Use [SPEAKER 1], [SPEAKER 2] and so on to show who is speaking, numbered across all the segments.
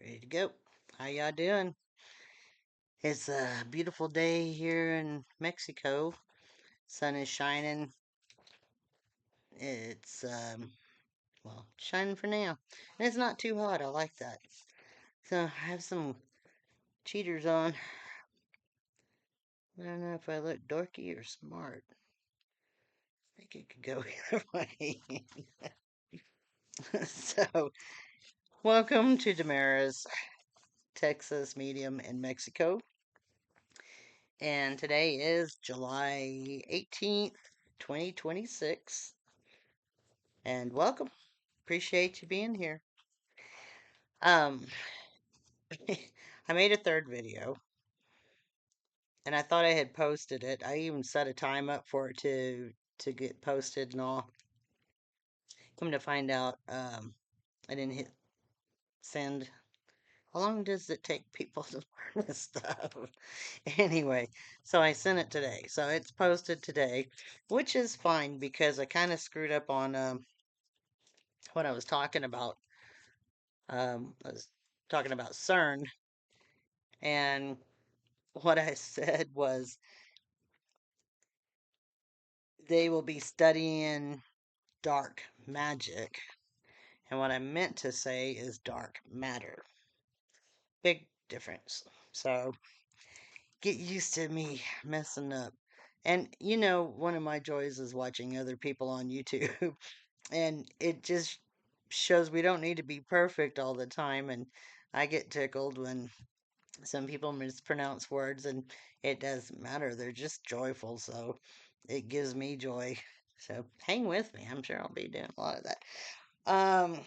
[SPEAKER 1] Ready to go. How y'all doing? It's a beautiful day here in Mexico. Sun is shining. It's shining for now. And it's not too hot. I like that. So I have some cheaters on. I don't know if I look dorky or smart. I think it could go either way. So, welcome to Demaris-Texas Medium in Mexico. And today is July 18th, 2026. And welcome. Appreciate you being here. Um, I made a third video, and I thought I had posted it. I even set a time up for it to get posted and all. Come to find out, I didn't hit send. How long does it take people to learn this stuff? Anyway, so I sent it today. So it's posted today, which is fine because I kind of screwed up on what I was talking about. I was talking about CERN, and what I said was they will be studying dark magic. And what I meant to say is dark matter. Big difference. So get used to me messing up. And one of my joys is watching other people on YouTube. And it just shows we don't need to be perfect all the time. And I get tickled when some people mispronounce words, and it doesn't matter. They're just joyful. So it gives me joy. So hang with me. I'm sure I'll be doing a lot of that. Um,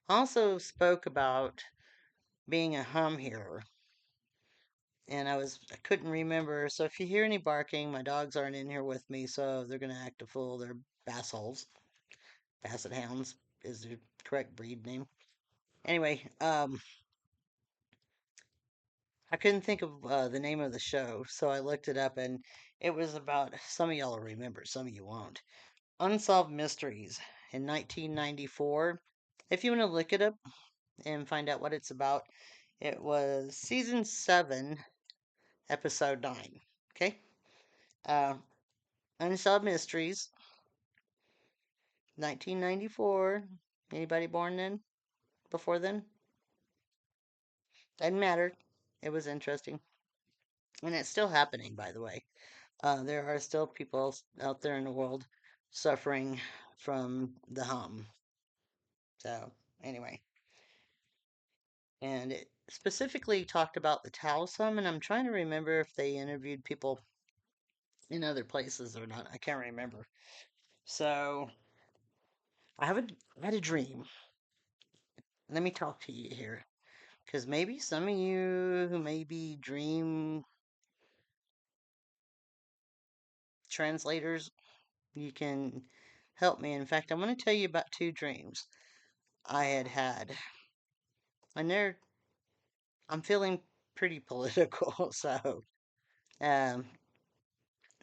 [SPEAKER 1] also spoke about being a hum hearer, and I couldn't remember. So if you hear any barking, my dogs aren't in here with me, so they're gonna act a fool. They're bassholes, basset hounds is the correct breed name. Anyway, I couldn't think of the name of the show, so I looked it up, and it was about some of y'all will remember, some of you won't. Unsolved Mysteries in 1994. If you want to look it up and find out what it's about, it was season 7, episode 9. Okay? Uh, Unsolved Mysteries, 1994. Anybody born then? Before then? Doesn't matter. It was interesting. And it's still happening, by the way. There are still people out there in the world suffering from the hum. So, anyway. And it specifically talked about the Taos hum, and I'm trying to remember if they interviewed people in other places or not. I can't remember. So, I had a dream. Let me talk to you here. Because maybe some of you who may be dream translators, you can help me. In fact, I want to tell you about 2 dreams I had had. And I'm feeling pretty political, um,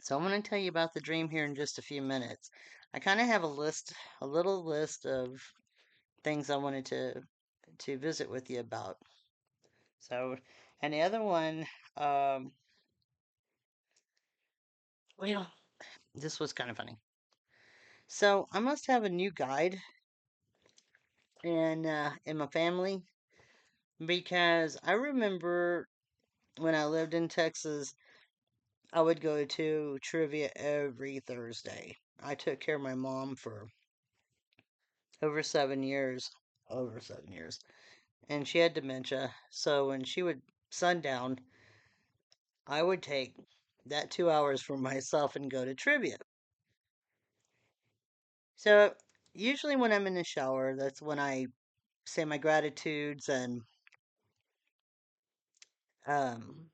[SPEAKER 1] so I'm going to tell you about the dream here in just a few minutes. I kind of have a little list of things I wanted to visit with you about. So, and the other one, um, well, this was kind of funny. So I must have a new guide in my family because I remember when I lived in Texas, I would go to trivia every Thursday. I took care of my mom for over 7 years, over 7 years, and she had dementia. So when she would sundown, I would take that 2 hours for myself and go to trivia. So usually when I'm in the shower, that's when I say my gratitudes and um,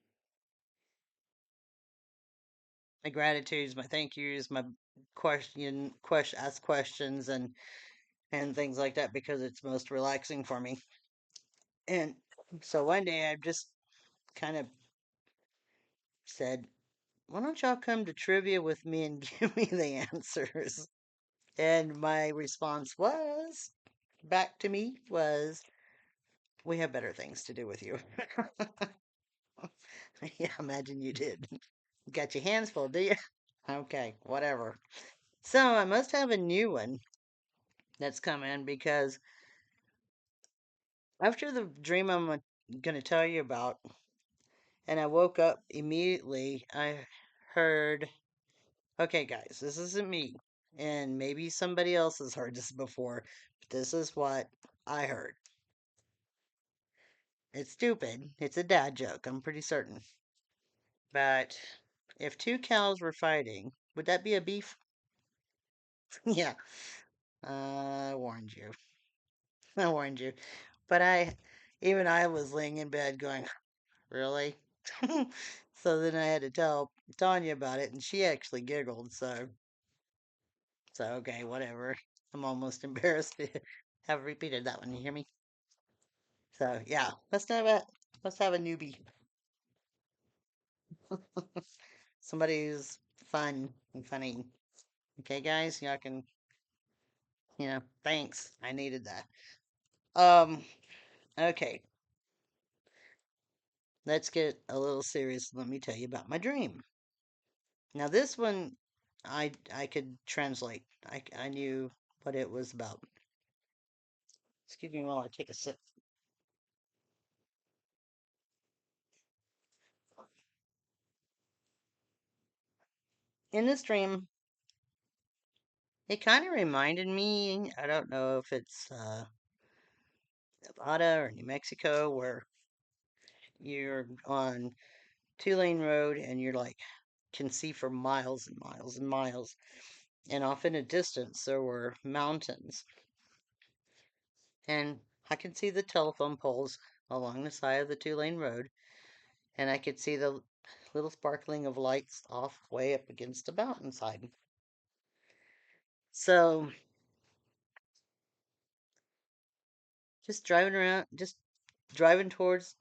[SPEAKER 1] my thank yous, my ask questions and things like that because it's most relaxing for me. And so one day I just kind of said, "Why don't y'all come to trivia with me and give me the answers?" And my response was, back to me was, we have better things to do with you. Yeah, imagine you did. Got your hands full, do you? Okay, whatever. So I must have a new one that's come in because after the dream I'm going to tell you about, and I woke up immediately, I heard, okay, guys, this isn't me. And maybe somebody else has heard this before, but this is what I heard. It's stupid. It's a dad joke, I'm pretty certain. But if two cows were fighting, would that be a beef? Yeah, I warned you. I warned you. But even I was laying in bed going, really? So then I had to tell Tanya about it, and she actually giggled. So okay, whatever. I'm almost embarrassed to have repeated that one. You hear me? So yeah, let's have a newbie, somebody who's fun and funny. Okay, guys, y'all can, thanks. I needed that. Um, okay, let's get a little serious. Let me tell you about my dream. Now this one, I could translate. I knew what it was about. Excuse me while I take a sip. In this dream, it kind of reminded me. I don't know if it's Nevada or New Mexico, where you're on two-lane road and you're like can see for miles and miles and miles. And off in a distance, there were mountains. And I could see the telephone poles along the side of the two-lane road. And I could see the little sparkling of lights off way up against the mountainside. So just driving around, just driving towards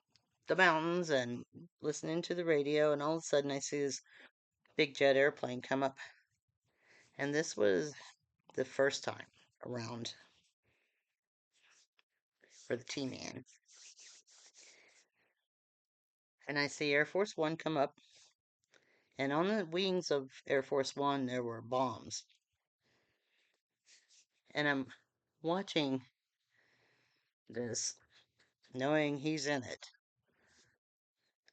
[SPEAKER 1] the mountains and listening to the radio. And all of a sudden, I see this big jet airplane come up. And this was the first time around for the T-Man. And I see Air Force One come up, and on the wings of Air Force One there were bombs. And I'm watching this, knowing he's in it.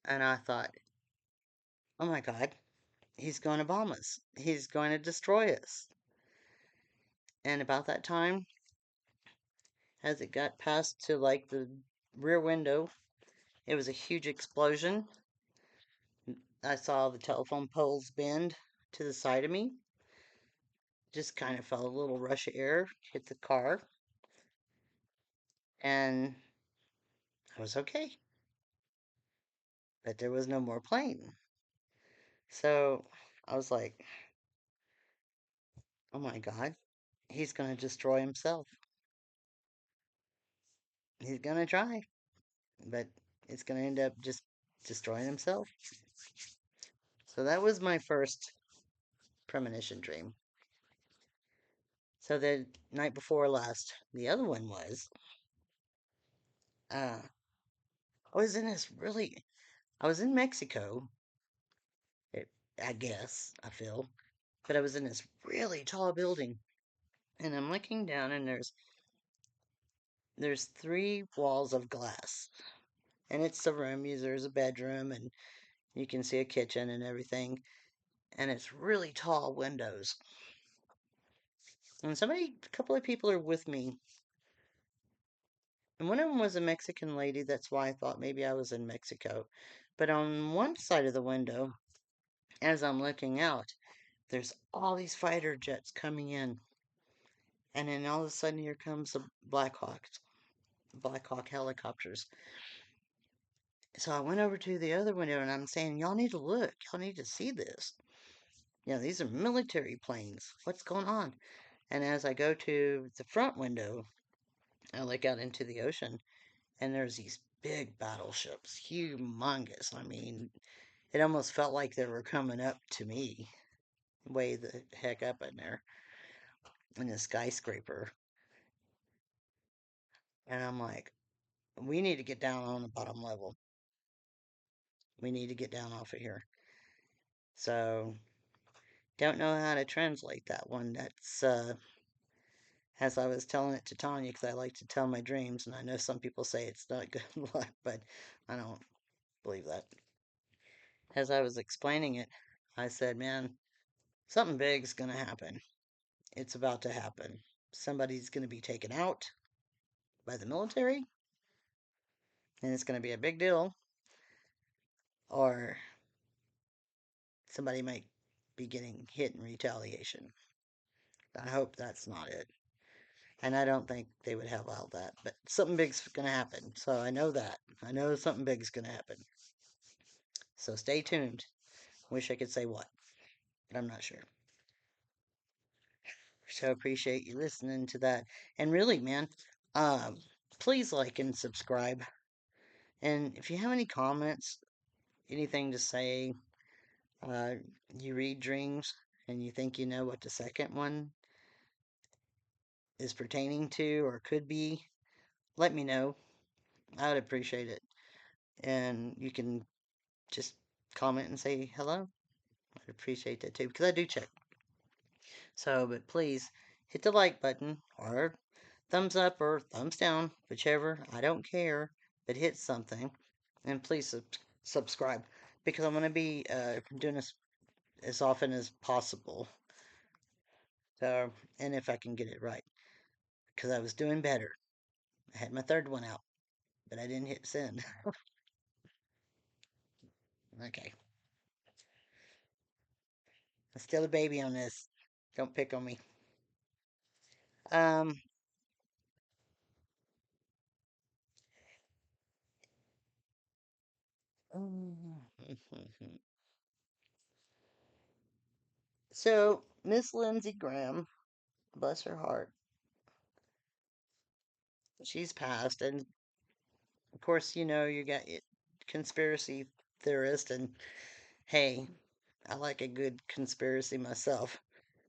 [SPEAKER 1] And I thought, oh my God, he's going to bomb us. He's going to destroy us. And about that time, as it got past to like the rear window, it was a huge explosion. I saw the telephone poles bend to the side of me. Just kind of felt a little rush of air hit the car, and I was okay. But there was no more plane. So I was like, oh my God, he's going to destroy himself. He's going to try, but it's going to end up just destroying himself. So that was my first premonition dream. So the night before last, the other one was, uh, I was in this really, I was in Mexico, it, I guess, I feel, but I was in this really tall building, and I'm looking down, and there's three walls of glass, and it's the room. There's a bedroom, and you can see a kitchen and everything, and it's really tall windows. And a couple of people are with me, and one of them was a Mexican lady. That's why I thought maybe I was in Mexico. But on one side of the window, as I'm looking out, there's all these fighter jets coming in, and then all of a sudden here comes the Black Hawk helicopters. So I went over to the other window and I'm saying, y'all need to look. Y'all need to see this. These are military planes. What's going on? And as I go to the front window, I look out into the ocean and there's these big battleships, humongous. I mean, it almost felt like they were coming up to me, way the heck up in there in the skyscraper. And I'm like, we need to get down on the bottom level. We need to get down off of here. So, don't know how to translate that one. That's, as I was telling it to Tanya, because I like to tell my dreams, and I know some people say it's not good luck, but I don't believe that. As I was explaining it, I said, man, something big's going to happen. It's about to happen. Somebody's going to be taken out by the military, and it's going to be a big deal, or somebody might be getting hit in retaliation. I hope that's not it. And I don't think they would have all that, but something big's going to happen. So I know that. I know something big's going to happen. So stay tuned. Wish I could say what, but I'm not sure. So appreciate you listening to that. And really, man, um, please like and subscribe. And if you have any comments, anything to say, uh, you read dreams and you think you know what the second one is pertaining to or could be, let me know. I would appreciate it. And you can just comment and say hello. I'd appreciate that too, because I do check. So, but please hit the like button or thumbs up or thumbs down, whichever. I don't care, but hit something. And please subscribe because I'm going to be doing this as often as possible. So, and if I can get it right, because I was doing better. I had my third one out, but I didn't hit send. Okay. I'm still a baby on this. Don't pick on me. Um, so, Miss Lindsey Graham, bless her heart, she's passed. And of course, you got it, conspiracy theorist. And hey, I like a good conspiracy myself.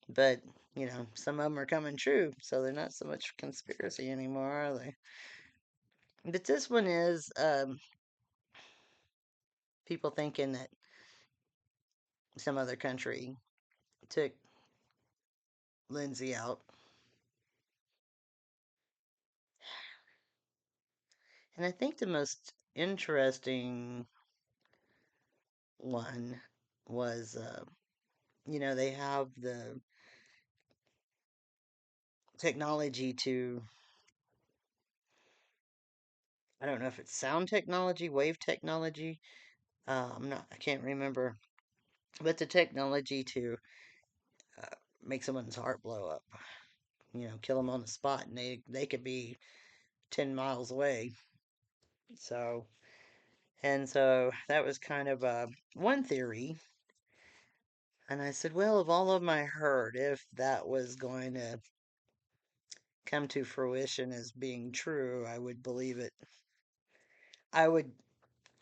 [SPEAKER 1] But, some of them are coming true. So they're not so much conspiracy anymore, are they? But this one is people thinking that some other country took Lindsay out. And I think the most interesting one was, they have the technology to, I don't know if it's sound technology, wave technology. I can't remember, but the technology to uh, make someone's heart blow up, kill them on the spot, and they could be 10 miles away. So, and so that was kind of one theory. And I said, well, of all of them I heard, if that was going to come to fruition as being true, I would believe it. I would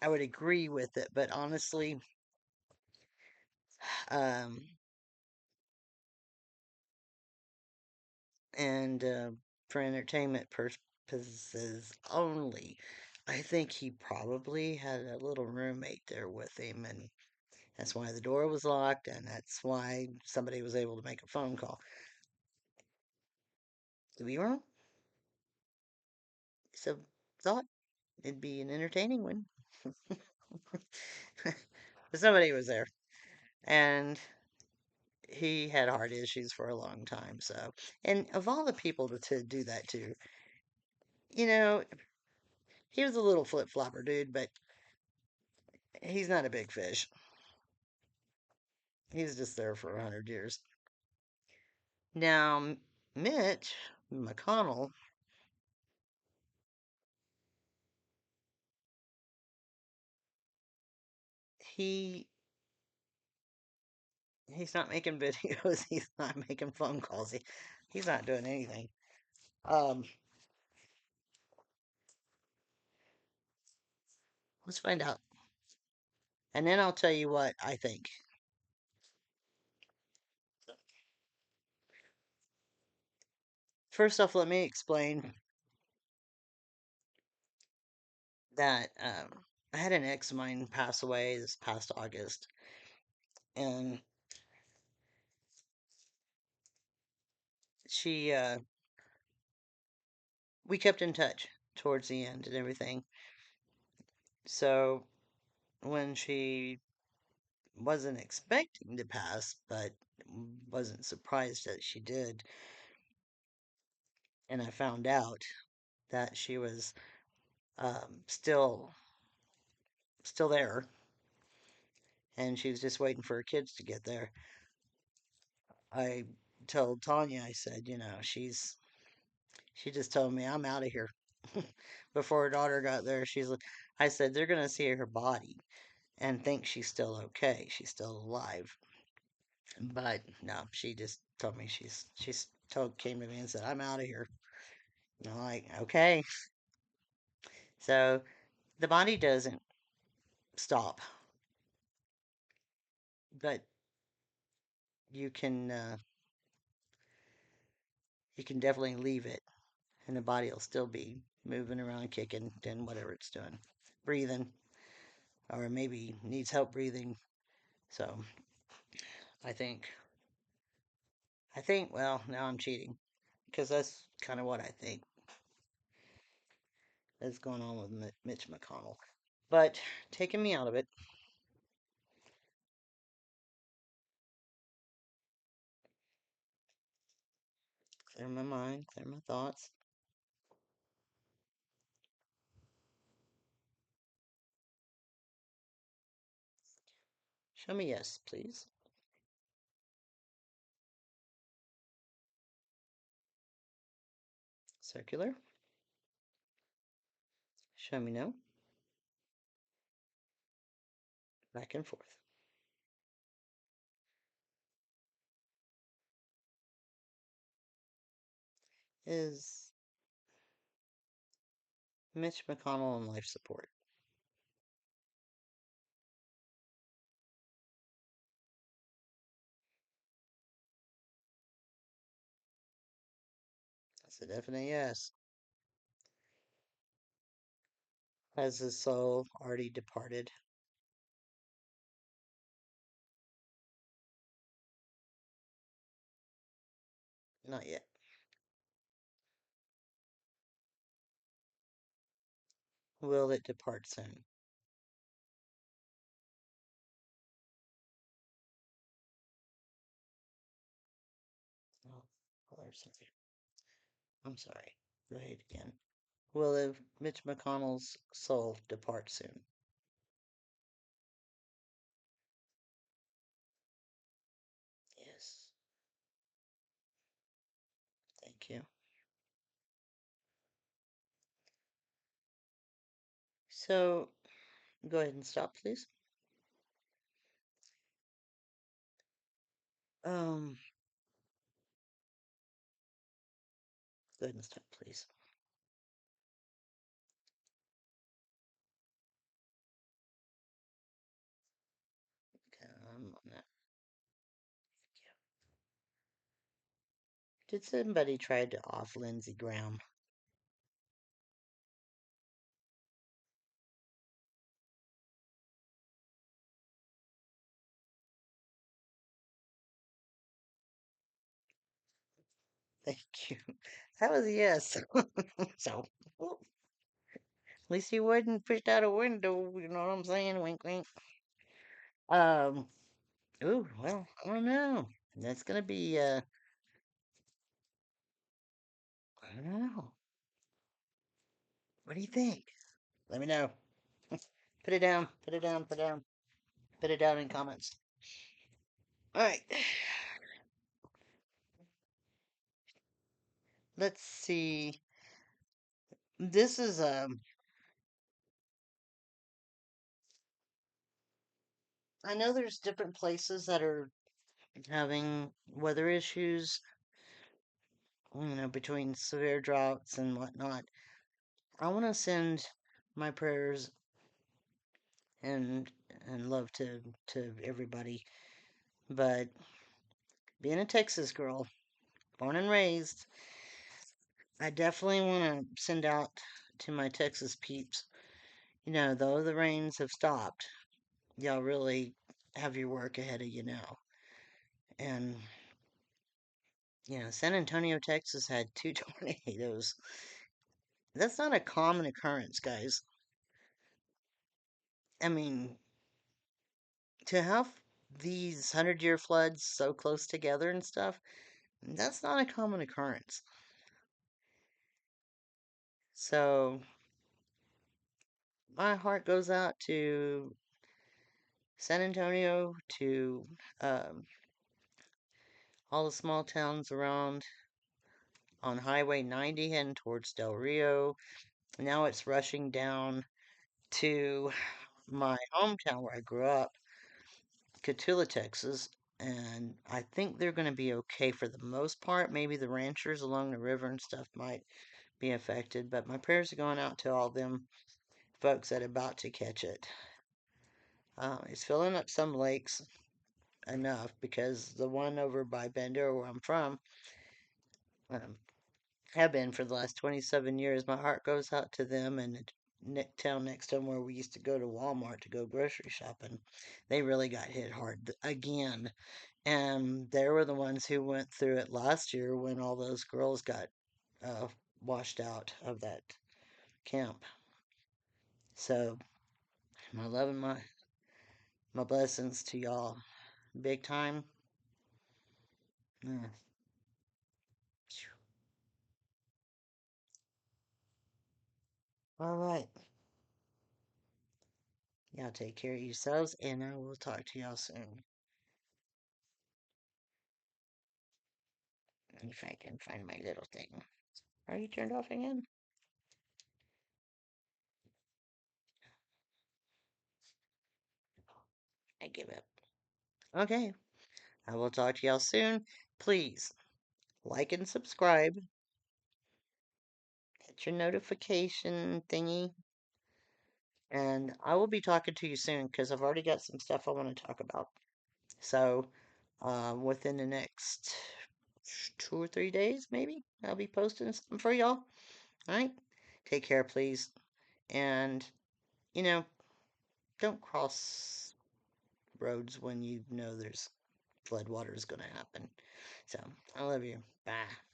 [SPEAKER 1] I would agree with it, but honestly, um, and for entertainment purposes only, I think he probably had a little roommate there with him, and that's why the door was locked, and that's why somebody was able to make a phone call. To be wrong, so thought it'd be an entertaining one. But somebody was there, and he had heart issues for a long time. So, and of all the people to do that to, you know, he was a little flip flopper dude, but he's not a big fish. He's just there for 100 years. Now, Mitch McConnell, he he's not making videos. He's not making phone calls. He's not doing anything. Um, let's find out, and then I'll tell you what I think. First off, let me explain that I had an ex of mine pass away this past August, and she we kept in touch towards the end and everything. So when she wasn't expecting to pass, but wasn't surprised that she did, and I found out that she was still there, and she was just waiting for her kids to get there. I told Tanya, I said, she just told me I'm out of here. Before her daughter got there, I said they're gonna see her body and think she's still okay, she's still alive. But no, she just told me she's told came to me and said I'm out of here. And I'm like, okay. So the body doesn't stop, but you can uh, you can definitely leave it, and the body will still be moving around, kicking, doing whatever it's doing, breathing, or maybe needs help breathing. So I think well, now I'm cheating because that's kind of what I think is going on with Mitch McConnell. But taking me out of it, clear my mind, clear my thoughts. Show me yes, please. Circular. Show me no. Back and forth. Is Mitch McConnell on life support? That's a definite yes. Has his soul already departed? Not yet. Will it depart soon? Oh, I'm sorry. Go ahead again. Will Mitch McConnell's soul depart soon? Yes. Thank you. So, go ahead and stop, please. Um, Go ahead and stop, please. Okay, I'm on that. Did somebody try to off Lindsey Graham? Thank you. That was a yes. So, well, at least he wasn't pushed out a window. You know what I'm saying? Wink, wink. Um. Ooh, well, I don't know. That's gonna be. I don't know. What do you think? Let me know. Put it down. Put it down. Put it down. Put it down in comments. All right. Let's see. This is I know there's different places that are having weather issues, between severe droughts and whatnot. I want to send my prayers and love to everybody. But being a Texas girl, born and raised, I definitely want to send out to my Texas peeps though the rains have stopped, y'all really have your work ahead of you now. And, San Antonio, Texas had two tornadoes. That's not a common occurrence, guys. I mean, to have these 100-year floods so close together and stuff, that's not a common occurrence. So, my heart goes out to San Antonio, to um, all the small towns around on Highway 90 heading towards Del Rio. Now it's rushing down to my hometown where I grew up, Cotulla, Texas, and I think they're going to be okay for the most part. Maybe the ranchers along the river and stuff might be affected, but my prayers are going out to all them folks that are about to catch it. It's filling up some lakes enough because the one over by Bandera where I'm from, um, have been for the last 27 years. My heart goes out to them and the town next to them where we used to go to Walmart to go grocery shopping. They really got hit hard again. And they were the ones who went through it last year when all those girls got uh, washed out of that camp. So, my love and my blessings to y'all. Big time. Yeah. All right. Y'all take care of yourselves, and I will talk to y'all soon. If I can find my little thing. Are you turned off again? I give up. Okay. I will talk to y'all soon. Please like and subscribe. Hit your notification thingy. And I will be talking to you soon because I've already got some stuff I want to talk about. So, within the next 2 or 3 days, maybe, I'll be posting something for y'all. All right? Take care, please. And, you know, don't cross roads when you know there's flood water is going to happen. So, I love you. Bye.